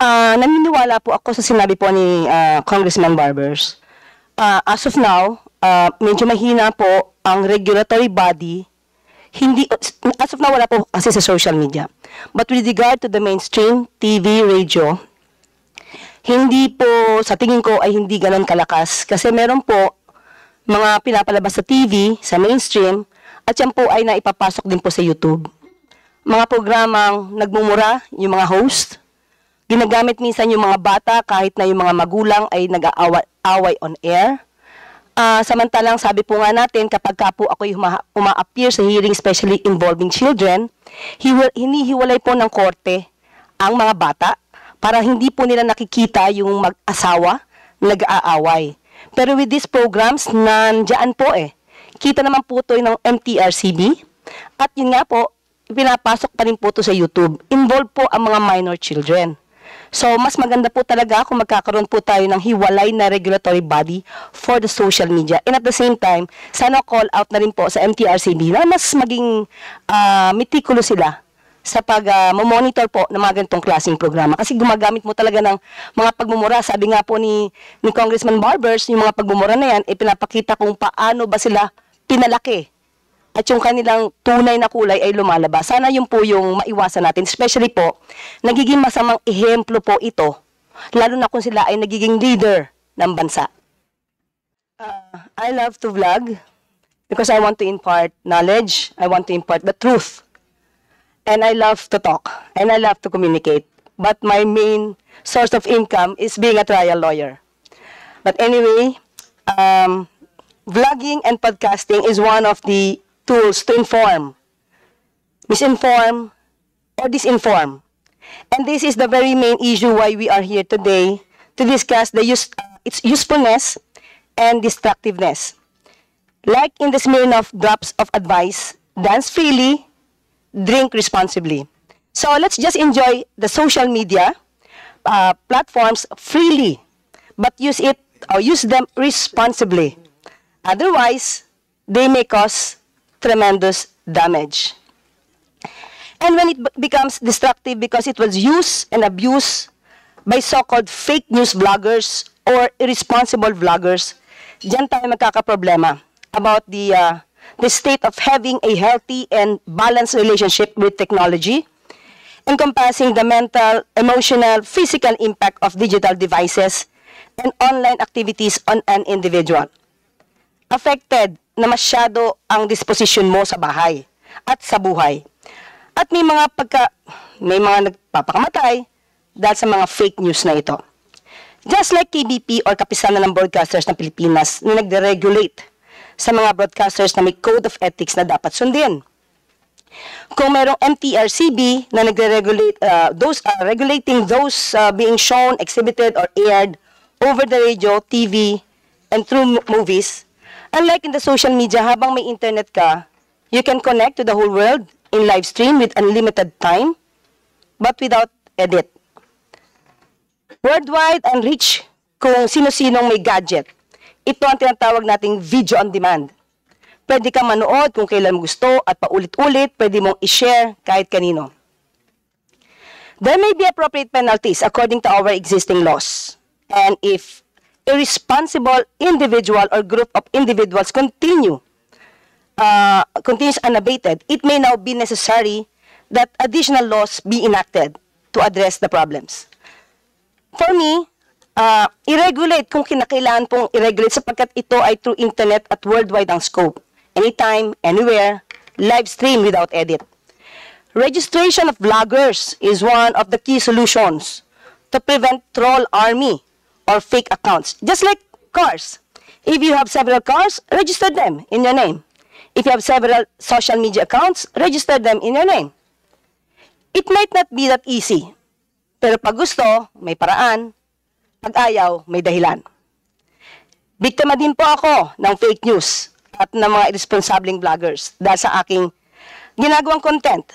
Naniniwala po ako sa sinabi po ni Congressman Barbers. As of now, medyo mahina po ang regulatory body. Hindi, as of now, wala po kasi sa social media. But with regard to the mainstream, TV, radio, hindi po, sa tingin ko, ay hindi ganon kalakas. Kasi meron po mga pinapalabas sa TV, sa mainstream, at yan po ay naipapasok din po sa YouTube. Mga programang nagmumura, yung mga host, ginagamit minsan yung mga bata kahit na yung mga magulang ay nag-aaway on air. Samantalang sabi po nga natin, kapag ka po ako'y uma-appear sa hearing especially involving children, hinihiwalay po ng korte ang mga bata para hindi po nila nakikita yung mag-asawa nag-aaway. Pero with these programs, nandiyan po kita naman po ito ng MTRCB at yun nga po, pinapasok pa rin po ito sa YouTube. Involved po ang mga minor children. So, mas maganda po talaga kung magkakaroon po tayo ng hiwalay na regulatory body for the social media. And at the same time, sana call out na rin po sa MTRCB na mas maging meticulous sila sa pag-monitor po ng mga ganitong klaseng programa. Kasi gumagamit mo talaga ng mga pagmumura. Sabi nga po ni Congressman Barbers, yung mga pagmumura na yan, pinapakita kung paano ba sila pinalaki at yung kanilang tunay na kulay ay lumalabas. Sana yun po yung maiwasan natin. Especially po, nagiging masamang ehemplo po ito, lalo na kung sila ay nagiging leader ng bansa. I love to vlog because I want to impart knowledge, I want to impart the truth. And I love to talk, and I love to communicate. But my main source of income is being a trial lawyer. But anyway, vlogging and podcasting is one of the tools to inform, misinform, or disinform. And this is the very main issue why we are here today to discuss its usefulness and destructiveness. Like in the Smirnoff drops of advice, dance freely, drink responsibly. So let's just enjoy the social media platforms freely, but use them responsibly. Otherwise, they may cause tremendous damage. And when it becomes destructive because it was used and abused by so-called fake news vloggers or irresponsible vloggers, diyan tayo magkakaproblema about the state of having a healthy and balanced relationship with technology, encompassing the mental, emotional, physical impact of digital devices and online activities on an individual. Affected na masyado ang disposition mo sa bahay at sa buhay. At may mga nagpapakamatay dahil sa mga fake news na ito. Just like KBP or Kapisanan ng Broadcasters ng Pilipinas na nagde-regulate sa mga broadcasters na may code of ethics na dapat sundin. Kung merong MTRCB na nagre-regulate regulating those being shown, exhibited, or aired over the radio, TV, and through movies, unlike in the social media, habang may internet ka, you can connect to the whole world in live stream with unlimited time, but without edit. Worldwide and reach kung sino-sinong may gadget. Ito ang tinatawag nating video on demand. Pwede kang manood kung kailan mo gusto at paulit-ulit, pwede mong i-share kahit kanino. There may be appropriate penalties according to our existing laws. And if irresponsible individual or group of individuals continues unabated, it may now be necessary that additional laws be enacted to address the problems. For me, i-regulate kung kinakailangan pong i-regulate sapagkat ito ay through internet at worldwide ang scope. Anytime, anywhere, live stream without edit. Registration of vloggers is one of the key solutions to prevent troll army or fake accounts. Just like cars. If you have several cars, register them in your name. If you have several social media accounts, register them in your name. It might not be that easy. Pero pag gusto, may paraan. Pag ayaw, may dahilan. Biktima din po ako ng fake news at ng mga irresponsibleng vloggers dahil sa aking ginagawang content.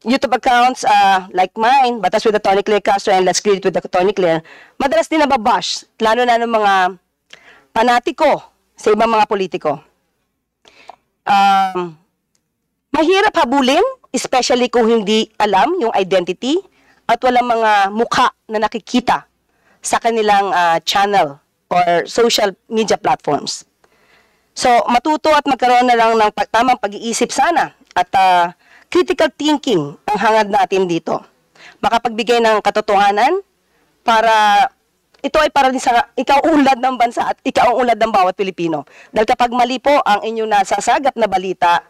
YouTube accounts like mine, Batas with Atty. Claire Castro and Let's Create with Atty. Claire, madalas din nababash, lalo na ng mga panatiko sa ibang mga politiko. Mahirap habulin, especially kung hindi alam yung identity at walang mga mukha na nakikita sa kanilang channel or social media platforms. So, matuto at magkaroon na lang ng tamang pag-iisip sana at critical thinking ang hangad natin dito. Makapagbigay ng katotohanan para ito ay para din sa ikaw unlad ng bansa at ikaw ang unlad ng bawat Pilipino. Dahil kapag mali po ang inyong nasasagap na balita,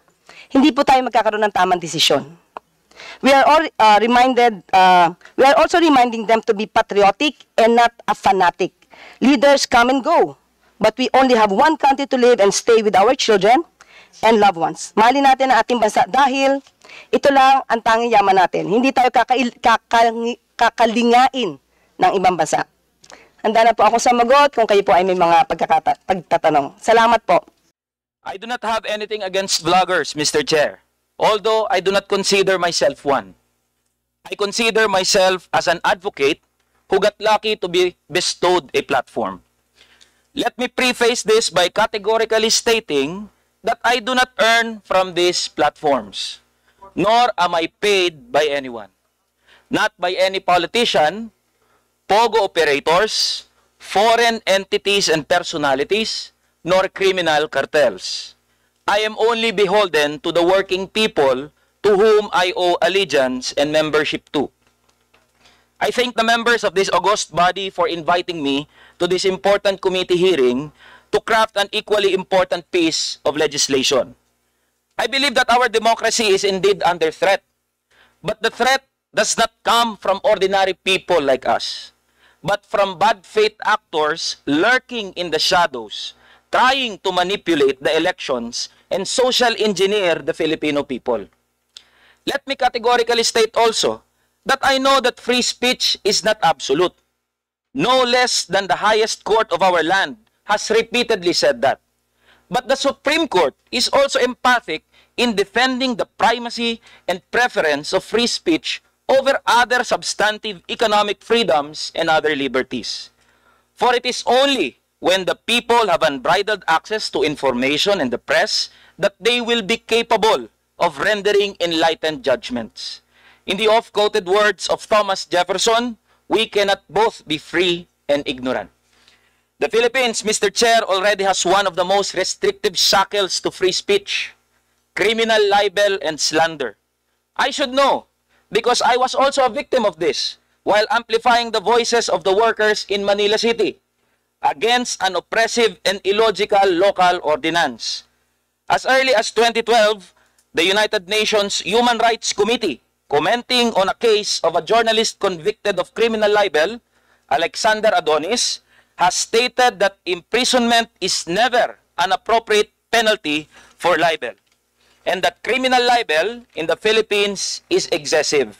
hindi po tayo magkakaroon ng tamang desisyon. We are all we are also reminding them to be patriotic and not a fanatic. Leaders come and go, but we only have one country to live and stay with our children and loved ones. Mahalin natin ang ating bansa dahil ito lang ang tanging yaman natin. Hindi tayo kakalingain ng ibang bansa. Handa na po ako sa magot kung kayo po ay may mga pagtatanong. Salamat po. I do not have anything against vloggers, Mr. Chair, although I do not consider myself one. I consider myself as an advocate who got lucky to be bestowed a platform. Let me preface this by categorically stating that I do not earn from these platforms, nor am I paid by anyone. Not by any politician, POGO operators, foreign entities and personalities, nor criminal cartels. I am only beholden to the working people to whom I owe allegiance and membership to. I thank the members of this august body for inviting me to this important committee hearing to craft an equally important piece of legislation. I believe that our democracy is indeed under threat, but the threat does not come from ordinary people like us, but from bad faith actors lurking in the shadows, trying to manipulate the elections and social engineer the Filipino people. Let me categorically state also that I know that free speech is not absolute. No less than the highest court of our land has repeatedly said that. But the Supreme Court is also emphatic in defending the primacy and preference of free speech over other substantive economic freedoms and other liberties. For it is only when the people have unbridled access to information and the press that they will be capable of rendering enlightened judgments. In the oft-quoted words of Thomas Jefferson, we cannot both be free and ignorant. The Philippines, Mr. Chair, already has one of the most restrictive shackles to free speech: criminal libel and slander. I should know, because I was also a victim of this while amplifying the voices of the workers in Manila City against an oppressive and illogical local ordinance. As early as 2012, the United Nations Human Rights Committee, commenting on a case of a journalist convicted of criminal libel, Alexander Adonis, has stated that imprisonment is never an appropriate penalty for libel, and that criminal libel in the Philippines is excessive.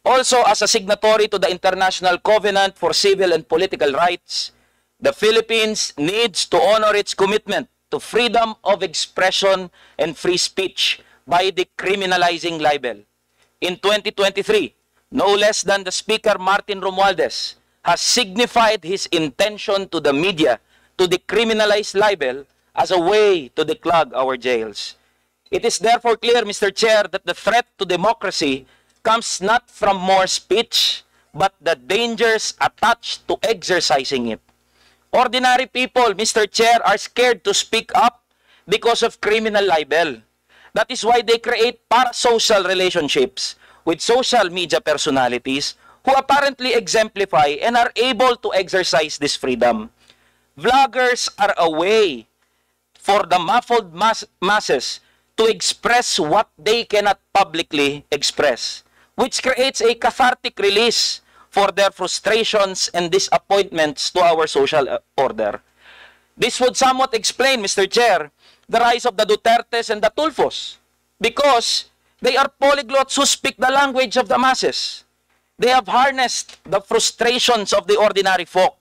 Also, as a signatory to the International Covenant for Civil and Political Rights, the Philippines needs to honor its commitment to freedom of expression and free speech by decriminalizing libel. In 2023, no less than the Speaker Martin Romualdez has signified his intention to the media to decriminalize libel as a way to declog our jails. It is therefore clear, Mr. Chair, that the threat to democracy comes not from more speech, but the dangers attached to exercising it. Ordinary people, Mr. Chair, are scared to speak up because of criminal libel. That is why they create parasocial relationships with social media personalities who apparently exemplify and are able to exercise this freedom. Vloggers are a way for the muffled masses to express what they cannot publicly express, which creates a cathartic release for their frustrations and disappointments to our social order. This would somewhat explain, Mr. Chair, the rise of the Dutertes and the Tulfos, because they are polyglots who speak the language of the masses. They have harnessed the frustrations of the ordinary folk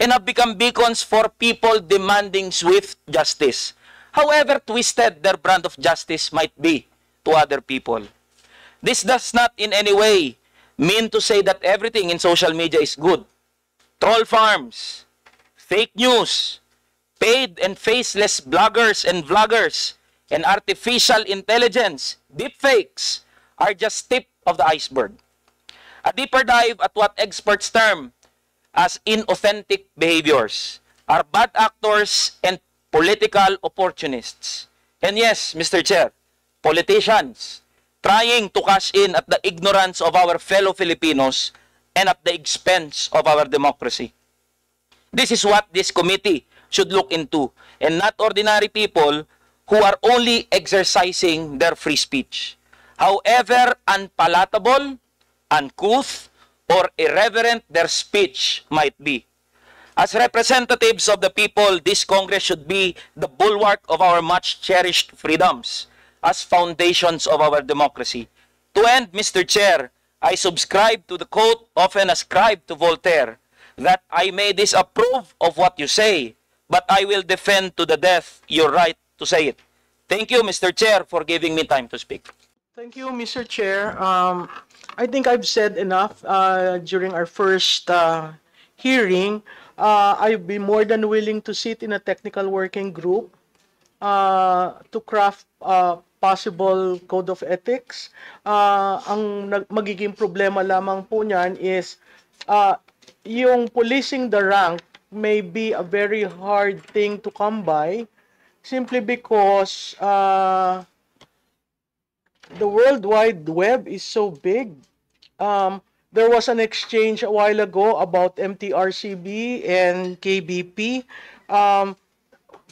and have become beacons for people demanding swift justice, however twisted their brand of justice might be to other people. This does not in any way mean to say that everything in social media is good. Troll farms, fake news, paid and faceless bloggers and vloggers, and artificial intelligence, deepfakes, are just tip of the iceberg. A deeper dive at what experts term as inauthentic behaviors are bad actors and political opportunists. And yes, Mr. Chair, politicians trying to cash in at the ignorance of our fellow Filipinos and at the expense of our democracy. This is what this committee should look into, and not ordinary people who are only exercising their free speech. However unpalatable, uncouth, or irreverent their speech might be. As representatives of the people, this Congress should be the bulwark of our much cherished freedoms as foundations of our democracy. To end, Mr. Chair, I subscribe to the quote often ascribed to Voltaire, that I may disapprove of what you say, but I will defend to the death your right to say it. Thank you, Mr. Chair, for giving me time to speak. Thank you, Mr. Chair. I think I've said enough during our first hearing. I'd be more than willing to sit in a technical working group to craft possible code of ethics. Ang magiging problema lamang po niyan is yung policing the rank may be a very hard thing to come by simply because the World Wide Web is so big. There was an exchange a while ago about MTRCB and KBP.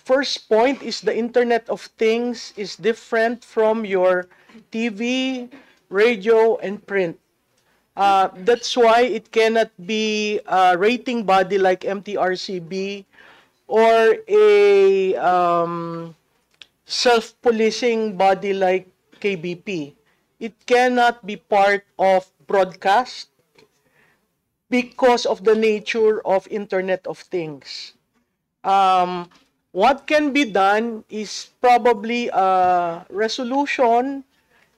First point is the Internet of Things is different from your TV, radio, and print. That's why it cannot be a rating body like MTRCB or a self-policing body like KBP. It cannot be part of broadcast because of the nature of Internet of Things. What can be done is probably a resolution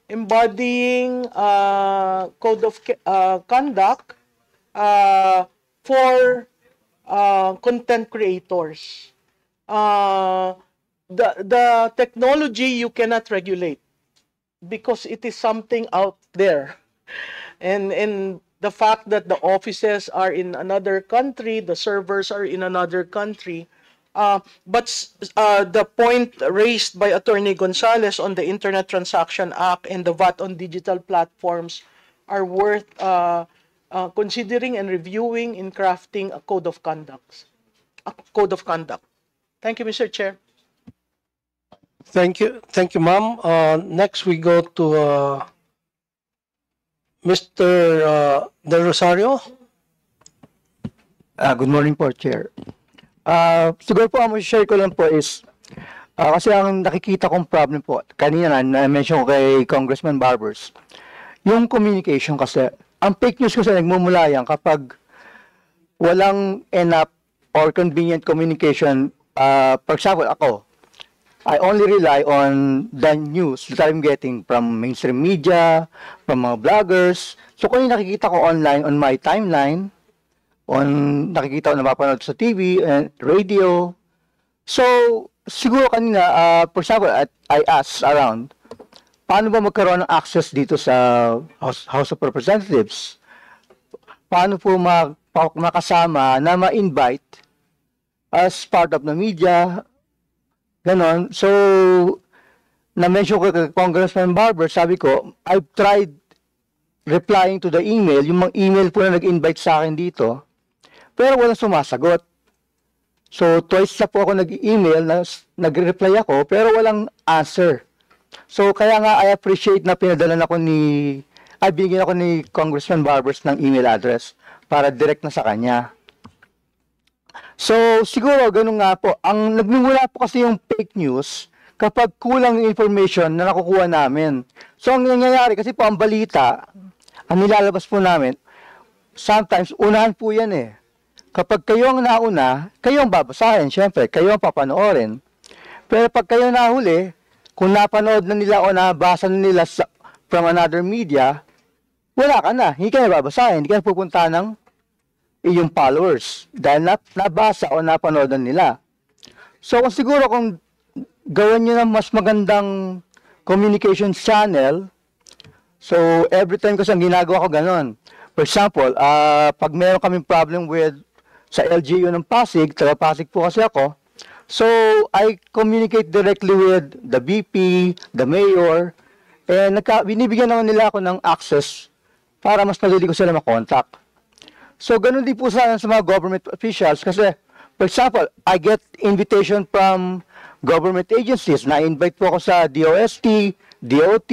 embodying code of conduct for content creators. The technology you cannot regulate because it is something out there. And the fact that the offices are in another country, the servers are in another country, but the point raised by Attorney Gonzales on the Internet Transaction Act and the VAT on digital platforms are worth considering and reviewing in crafting a code of conduct. Thank you, Mr. Chair. Thank you, ma'am. Next, we go to Mr. Del Rosario. Good morning po, Chair. Siguro po ang share ko lang po is kasi ang nakikita kong problem po, kanina na-mention ko kay Congressman Barbers, yung communication kasi, ang fake news kasi nagmumula yan kapag walang enough or convenient communication. For example, ako, I only rely on the news that I'm getting from mainstream media, from mga bloggers. So kung yung nakikita ko online on my timeline, nakikita ko napapanood sa TV and radio. So, siguro kanina, for example, I asked around, paano ba magkaroon ng access dito sa House of Representatives? Paano po makasama na ma-invite as part of the media? Ganon. So, na-mention ko kay Congressman Barber, sabi ko, I've tried replying to the email, yung mga email po na nag-invite sa akin dito, pero walang sumasagot. So, twice na po ako nag-email, nag-reply ako, pero walang answer. So, kaya nga I appreciate na binigyan ako ni Congressman Barbers ng email address para direct na sa kanya. So, siguro, ganun nga po. Ang nagmumula po kasi yung fake news kapag kulang yung information na nakukuha namin. So, ang nangyayari, kasi po ang balita, ang nilalabas po namin, sometimes, unahan po yan eh. Kapag kayo ang nauna, kayo ang babasahin, syempre, kayo ang papanoorin. Pero pag kayo nahuli, kung napanood na nila o nabasa na nila from another media, wala ka na. Hindi ka na babasahin, hindi ka na pupunta ng iyong followers dahil nabasa o napanood na nila. So, kung gawin nyo ng mas magandang communication channel, so every time kasi ang ginagawa ko ganon. For example, pag meron kaming problem with sa LGU ng Pasig, taga Pasig po kasi ako, so I communicate directly with the VP, the mayor, and binibigyan naman nila ako ng access para mas madali ko sila makontak. So, ganun din po sa mga government officials kasi, for example, I get invitation from government agencies. Na-invite po ako sa DOST, DOT,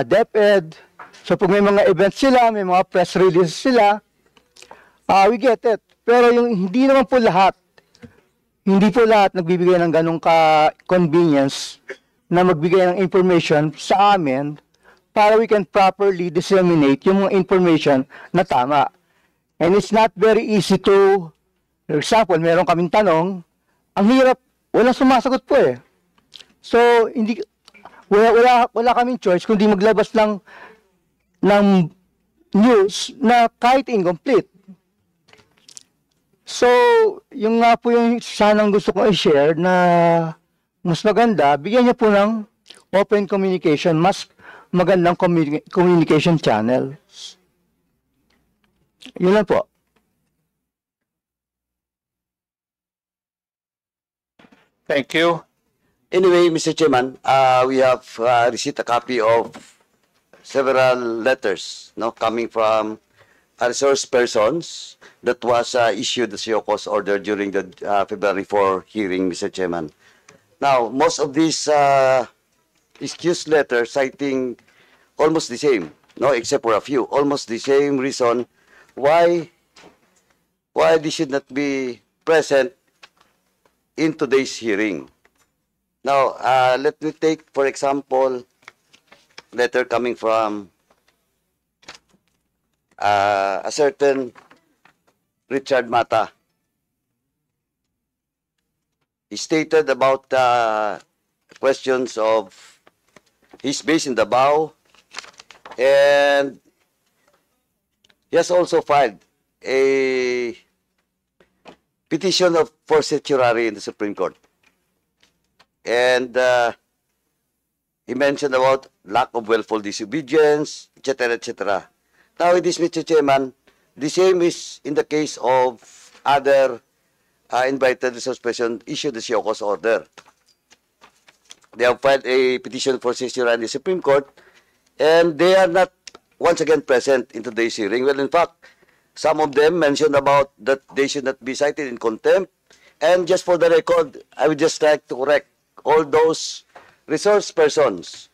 DepEd. So, pag may mga events sila, may mga press releases sila, we get it. Pero yung hindi naman po lahat, hindi po lahat nagbibigay ng ganong convenience na magbigay ng information sa amin para we can properly disseminate yung mga information na tama. And it's not very easy to, for example, meron kaming tanong, ang hirap, walang sumasagot po eh. So, wala kaming choice kundi maglabas ng news na kahit incomplete. So, yung nga po yung sanang gusto ko i-share na mas maganda, bigyan niya po ng open communication, mas magandang communication channel. Yun lang po. Thank you. Anyway, Mr. Chairman, we have received a copy of several letters, no, coming from resource persons that was issued the show cause order during the February 4 hearing, Mr. Chairman. Now, most of these excuse letters citing almost the same, no, except for a few, almost the same reason why they should not be present in today's hearing. Now, let me take, for example, letter coming from a certain Richard Mata. He stated about questions of his base in Davao, and he has also filed a petition for certiorari in the Supreme Court. And he mentioned about lack of willful disobedience, etc., etc. Now, it is, Mr. Chairman, the same is in the case of other invited resource person issued the show cause order. They have filed a petition for certiorari in the Supreme Court, and they are not once again present in today's hearing. Well, in fact, some of them mentioned about that they should not be cited in contempt. And just for the record, I would just like to correct all those resource persons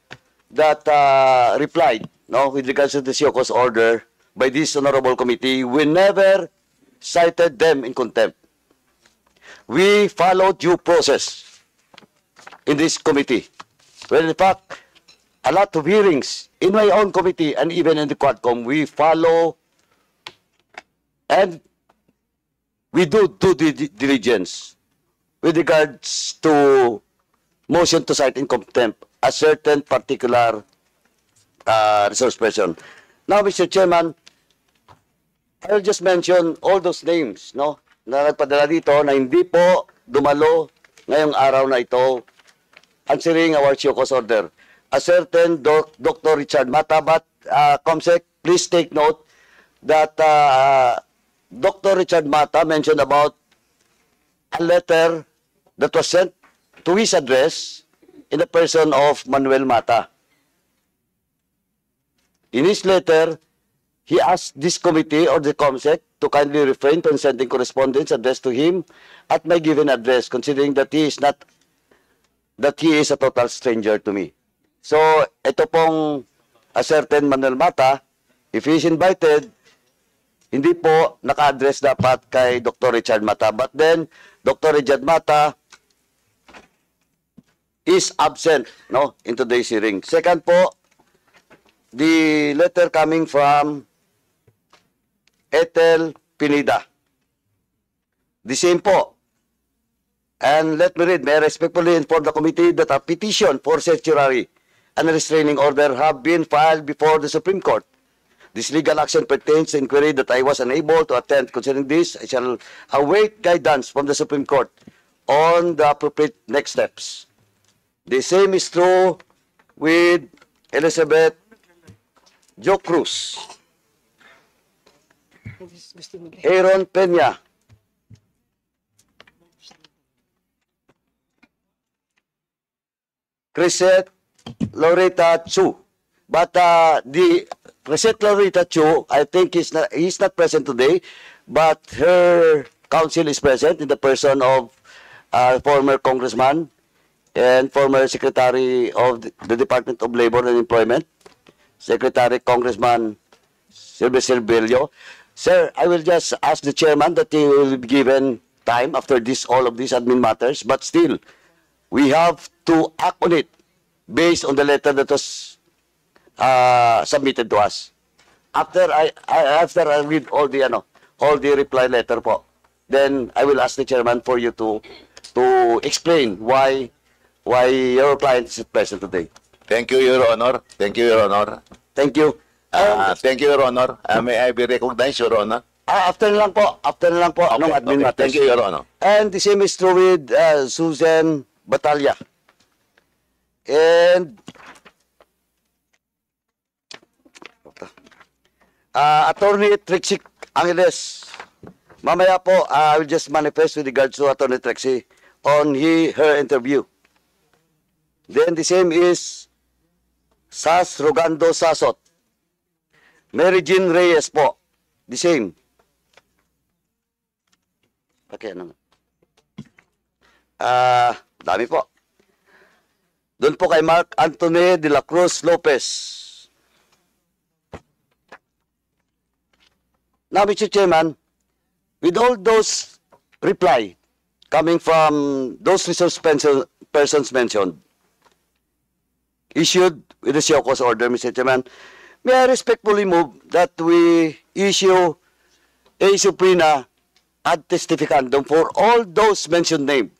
that replied, no, with regards to the show cause order by this honorable committee. We never cited them in contempt. We followed due process in this committee. Well, in fact, a lot of hearings in my own committee and even in the Quadcom, we follow and we do due diligence with regards to motion to cite in contempt a certain particular resource person. Now, Mr. Chairman, I'll just mention all those names, no, na nagpadala dito na hindi po dumalo ngayong araw na ito answering our show cause order. A certain Dr. Richard Mata, but Comsec, please take note that Dr. Richard Mata mentioned about a letter that was sent to his address in the person of Manuel Mata. In his letter, he asked this committee or the Comsec to kindly refrain from sending correspondence addressed to him at my given address, considering that he is a total stranger to me. So, ito pong a certain Manuel Mata, if he is invited, hindi po naka-address dapat kay Dr. Richard Mata. But then, Dr. Richard Mata is absent, no, in today's hearing. Second po, the letter coming from Ethel Pineda. The same po. And let me read, may I respectfully inform the committee that a petition for certiorari and restraining order have been filed before the Supreme Court. This legal action pertains to inquiry that I was unable to attend. Concerning this, I shall await guidance from the Supreme Court on the appropriate next steps. The same is true with Elizabeth Jo Cruz. Aaron Peña. Crisette Loretta Chu. But the Crisette Loretta Chu, I think he's not present today, but her counsel is present in the person of former congressman and former secretary of the Department of Labor and Employment, Secretary Congressman Silvestre Bello. Sir, I will just ask the chairman that he will be given time after this, all of these admin matters, but still, we have to act on it based on the letter that was submitted to us. After I read all the reply letter po, then I will ask the chairman for you to explain why your client is present today. Thank you, Your Honor. Thank you, Your Honor. Thank you. Thank you, Your Honor. May I be recognized, Your Honor? After na lang po. Anong admin matters? Thank you, Your Honor. And the same is true with Susan Batalya. And Attorney Trixie Angeles. Mamaya po, I will just manifest with regards to Attorney Trixie on her interview. Then the same is Sas Rogando Sasot. Mary Jean Reyes po. The same. Okay, ano? Dami po. Doon po kay Mark Anthony de la Cruz Lopez. Now, Mr. Chairman, with all those reply coming from those resource persons mentioned, issued with the show cause order, Mr. Chairman, may I respectfully move that we issue a subpoena ad testificandum for all those mentioned names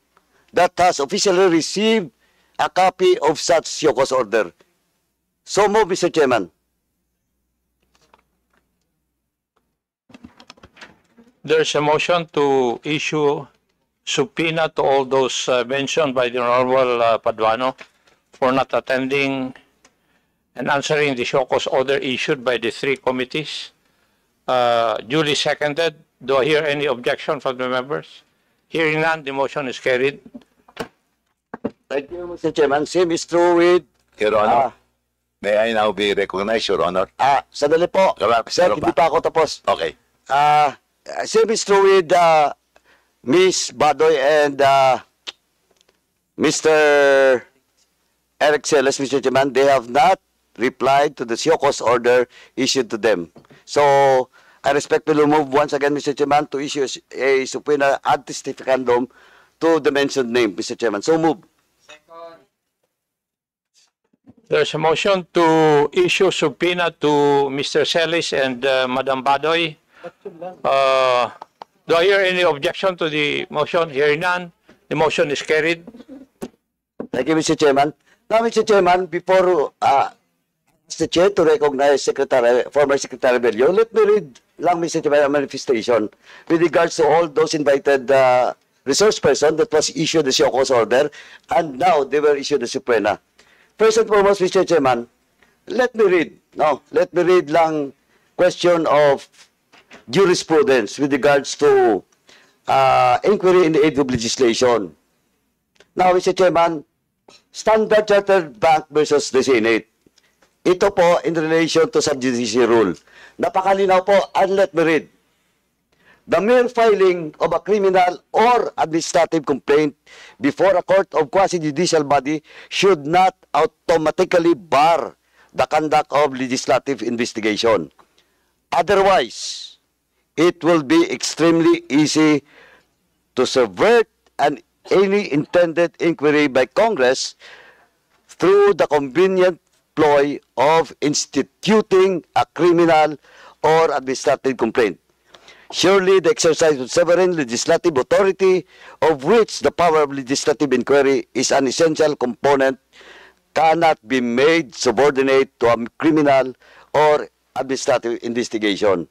that has officially received a copy of such show cause order. So move, Mr. Chairman. There's a motion to issue subpoena to all those mentioned by the Honorable Paduano for not attending and answering the show cause order issued by the three committees. Duly seconded. Do I hear any objection from the members? Hearing none, the motion is carried. Thank you, Mr. Chairman. Same is true with... Your Honor, may I now be recognized, Your Honor? Sandali po. Sir, hindi pa ako tapos. Okay. Same is true with Ms. Badoy and Mr. Eric Celes, Mr. Chairman. They have not replied to the show cause order issued to them. So, I respectfully move once again, Mr. Chairman, to issue a subpoena ad testificandum to the mentioned name, Mr. Chairman. So move. There's a motion to issue subpoena to Mr. Celis and Madam Badoy. Do I hear any objection to the motion? Hearing none, the motion is carried. Thank you, Mr. Chairman. Now, Mr. Chairman, before Mr. Chair to recognize former Secretary Bello, let me read lang, Mr. Chairman, a manifestation with regards to all those invited resource person that was issued the show cause order, and now they were issued the subpoena. First and foremost, Mr. Chairman, let me read lang question of jurisprudence with regards to inquiry in the aid of legislation. Now, Mr. Chairman, Standard Chartered Bank versus the Senate. Ito po in relation to sub judice rule. Napakalinaw po, and let me read. The mere filing of a criminal or administrative complaint before a court of quasi-judicial body should not automatically bar the conduct of legislative investigation. Otherwise, it will be extremely easy to subvert any intended inquiry by Congress through the convenient ploy of instituting a criminal or administrative complaint. Surely the exercise of sovereign legislative authority, of which the power of legislative inquiry is an essential component, cannot be made subordinate to a criminal or administrative investigation.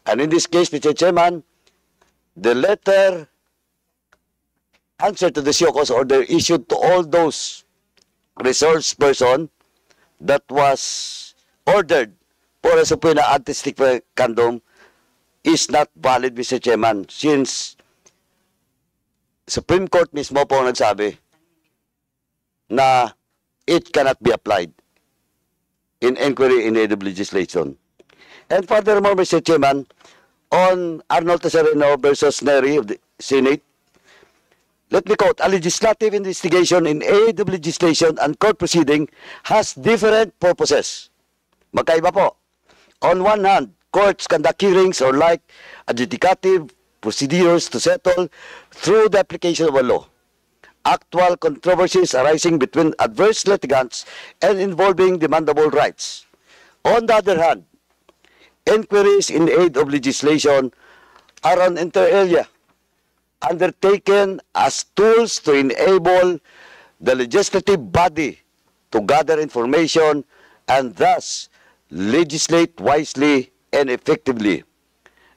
And in this case, Mr. Chairman, the letter answer to the show cause order issued to all those resource person that was ordered for a subpoena ad testificandum is not valid, Mr. Chairman, since Supreme Court mismo po nagsabi na it cannot be applied in inquiry in aid of legislation. And furthermore, Mr. Chairman, on Arnold Tesareno versus Neri of the Senate, let me quote, a legislative investigation in aid of legislation and court proceeding has different purposes. Magkaiba po. On one hand, courts conduct hearings or like adjudicative procedures to settle through the application of a law actual controversies arising between adverse litigants and involving demandable rights. On the other hand, inquiries in aid of legislation are an inter alia, undertaken as tools to enable the legislative body to gather information and thus legislate wisely and effectively,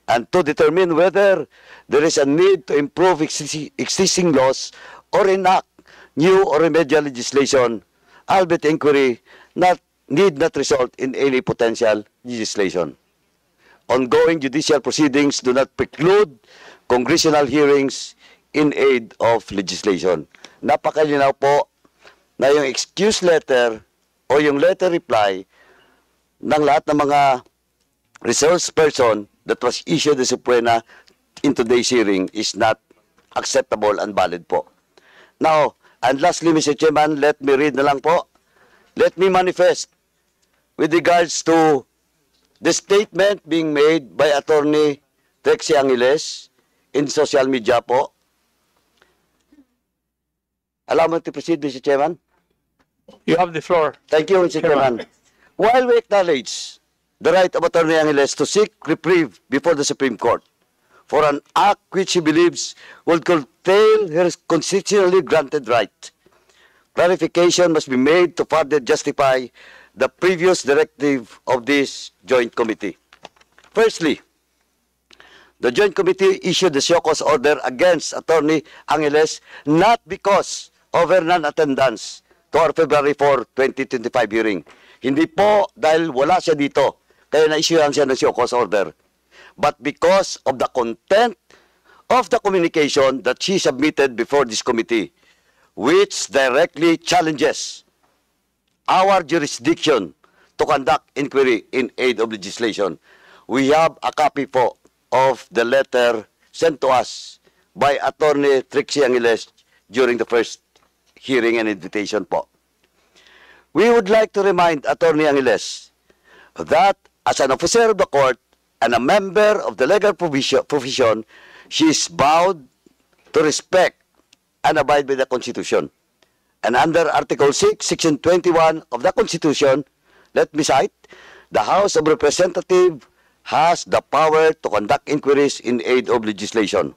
and to determine whether there is a need to improve existing laws or enact new or remedial legislation, albeit inquiry need not result in any potential legislation. Ongoing judicial proceedings do not preclude congressional hearings in aid of legislation. Napakalinaw po na yung excuse letter o yung letter reply ng lahat ng mga resource person that was issued the subpoena in today's hearing is not acceptable and valid po. Now, and lastly, Mr. Chairman, let me read na lang po. Let me manifest with regards to the statement being made by Attorney Trixie Angeles in social media po. Allow me to proceed, Mr. Chairman. You have the floor. Thank you, Mr. Chairman. While we acknowledge the right of Attorney Angeles to seek reprieve before the Supreme Court for an act which he believes would curtail her constitutionally granted right, clarification must be made to further justify the previous directive of this joint committee. Firstly, the joint committee issued the show cause order against Attorney Angeles not because of her non-attendance to our February 4, 2025 hearing. Hindi po dahil wala siya dito, kaya na-issuean siya ng show cause order, but because of the content of the communication that she submitted before this committee, which directly challenges our jurisdiction to conduct inquiry in aid of legislation. We have a copy po of the letter sent to us by Attorney Trixie Angeles during the first hearing and invitation po. We would like to remind Attorney Angeles that as an officer of the court and a member of the legal profession, she is bound to respect and abide by the Constitution. And under Article 6, Section 21 of the Constitution, let me cite, the House of Representatives has the power to conduct inquiries in aid of legislation.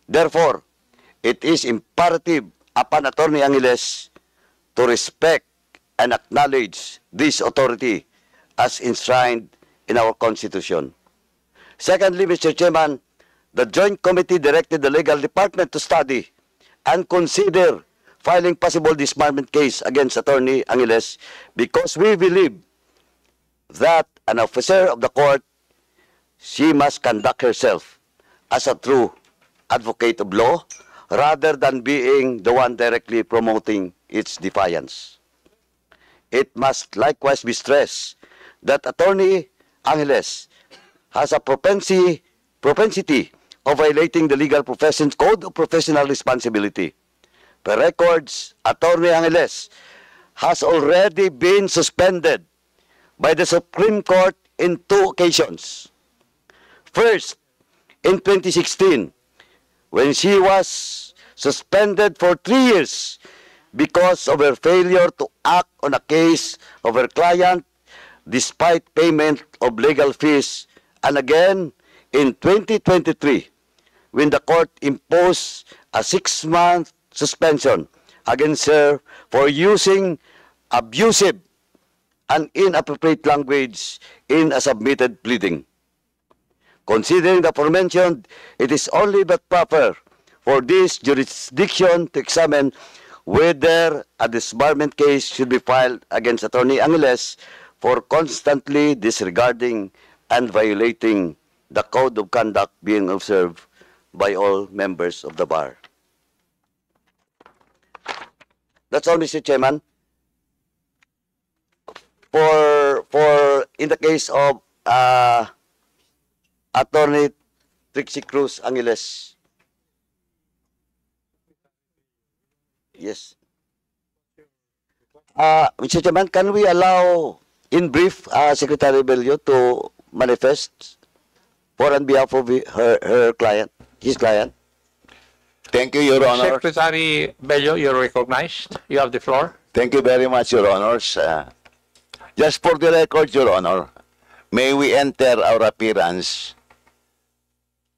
Therefore, it is imperative upon Attorney Angeles to respect and acknowledge this authority as enshrined in our Constitution. Secondly, Mr. Chairman, the Joint Committee directed the Legal Department to study and consider filing possible disbarment case against Attorney Angeles because we believe that an officer of the court, she must conduct herself as a true advocate of law rather than being the one directly promoting its defiance. It must likewise be stressed that Attorney Angeles has a propensity of violating the legal profession's code of professional responsibility. Per records, Attorney Angeles has already been suspended by the Supreme Court in 2 occasions. First, in 2016, when she was suspended for 3 years because of her failure to act on a case of her client despite payment of legal fees, and again in 2023, when the court imposed a 6-month suspension against her for using abusive and inappropriate language in a submitted pleading. Considering the aforementioned, it is only but proper for this jurisdiction to examine whether a disbarment case should be filed against Attorney Angeles for constantly disregarding and violating the code of conduct being observed by all members of the bar. That's all, Mr. Chairman. For in the case of Attorney Trixie Cruz Angeles. Yes. Mr. Chairman, can we allow, in brief, Secretary Bello to manifest for on behalf of her client, his client? Thank you, Your Honor. Secretary Bello, you're recognized. You have the floor. Thank you very much, Your Honors. Just for the record, Your Honor, may we enter our appearance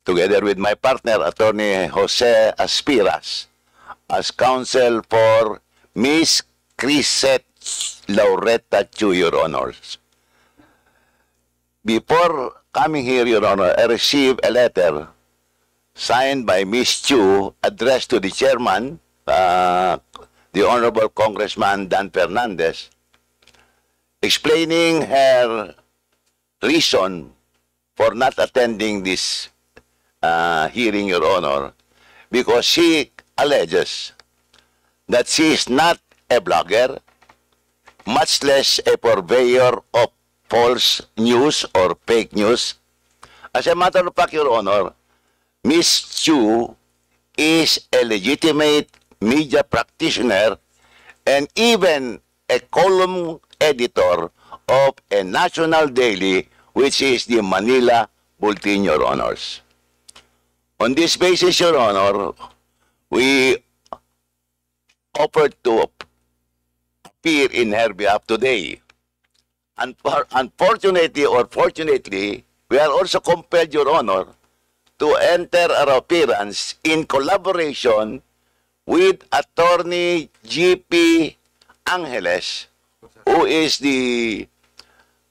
together with my partner, Attorney Jose Aspiras, as counsel for Miss Crisette Laureta Chu, Your Honors. Before coming here, Your Honor, I received a letter signed by Miss Chu addressed to the chairman, the Honorable Congressman Dan Fernandez, explaining her reason for not attending this hearing, Your Honor, because she alleges that she is not a blogger, much less a purveyor of false news or fake news. As a matter of fact, Your Honor, Ms. Chu is a legitimate media practitioner and even a column editor of a national daily, which is the Manila Bulletin, Your Honors. On this basis, Your Honor, we offered to appear in her behalf today. Unfortunately or fortunately, we are also compelled, Your Honor, to enter our appearance in collaboration with Attorney G.P. Angeles, who is the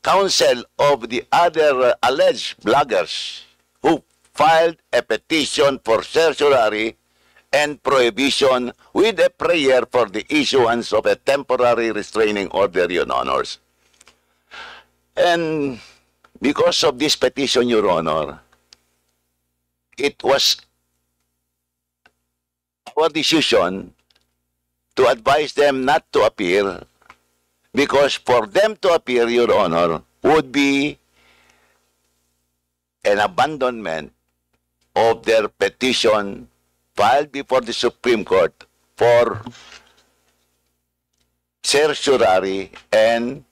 counsel of the other alleged bloggers who filed a petition for certiorari and prohibition with a prayer for the issuance of a temporary restraining order, Your Honors. And because of this petition, Your Honor, it was our decision to advise them not to appear, because for them to appear, Your Honor, would be an abandonment of their petition filed before the Supreme Court for certiorari and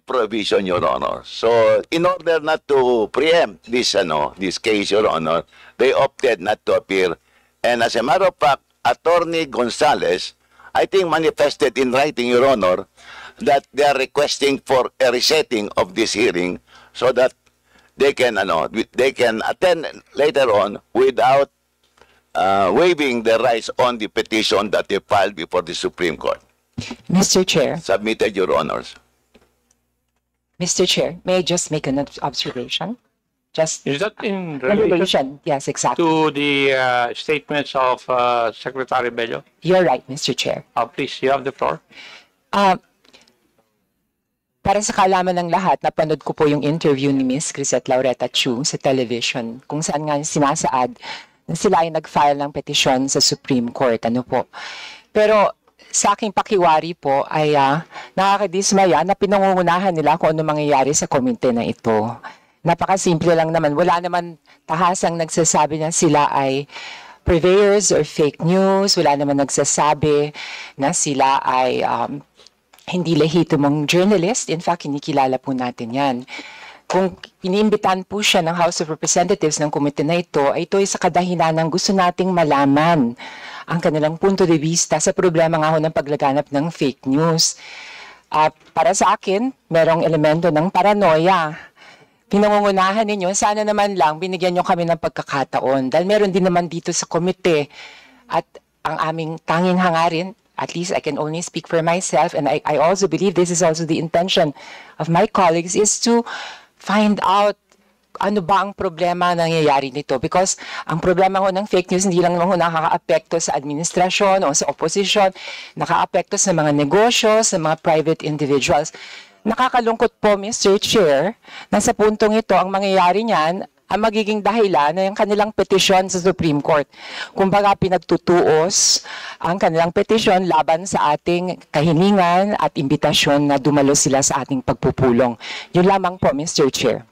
prohibition, Your Honor. So, in order not to preempt this, this case, Your Honor, they opted not to appear. And as a matter of fact, Attorney Gonzales, I think, manifested in writing, Your Honor, that they are requesting for a resetting of this hearing so that they can attend later on without waiving their rights on the petition that they filed before the Supreme Court. Mr. Chair. Submitted, Your Honors. Mr. Chair, may I just make an observation? Just Is that in relation yes, exactly. to the statements of Secretary Bello? You're right, Mr. Chair. Please, you have the floor. Para sa kaalaman ng lahat, napanood ko po yung interview ni Miss Crisette Laureta Chu sa television, kung saan nga sinasaad na sila ay nag-file ng petisyon sa Supreme Court. Ano po? Pero sa aking pakiwari po ay nakakadismaya na pinangungunahan nila kung ano mangyayari sa komite na ito. Napakasimple lang naman. Wala naman tahasang nagsasabi na sila ay purveyors or fake news. Wala naman nagsasabi na sila ay hindi lehitimong journalist. In fact, kinikilala po natin yan. Kung iniimbitan po siya ng House of Representatives ng komite na ito, ay ito ay sa kadahilanan gusto nating malaman ang kanilang punto de vista sa problema nga ho ng paglaganap ng fake news. Para sa akin, merong elemento ng paranoia. Pinangungunahan ninyo, sana naman lang binigyan nyo kami ng pagkakataon dahil meron din naman dito sa komite at ang aming tanging hangarin, at least I can only speak for myself and I also believe this is also the intention of my colleagues, is to find out ano ba ang problema nangyayari nito. Because ang problema ho ng fake news, hindi lang ho nakaka-apekto sa administrasyon o sa opposition, nakaka-apekto sa mga negosyo, sa mga private individuals. Nakakalungkot po, Mr. Chair, na sa puntong ito, ang mangyayari niyan, ang magiging dahilan na yung kanilang petisyon sa Supreme Court. Kumbaga, pinagtutuos ang kanilang petisyon laban sa ating kahilingan at imbitasyon na dumalo sila sa ating pagpupulong. Yun lamang po, Mr. Chair.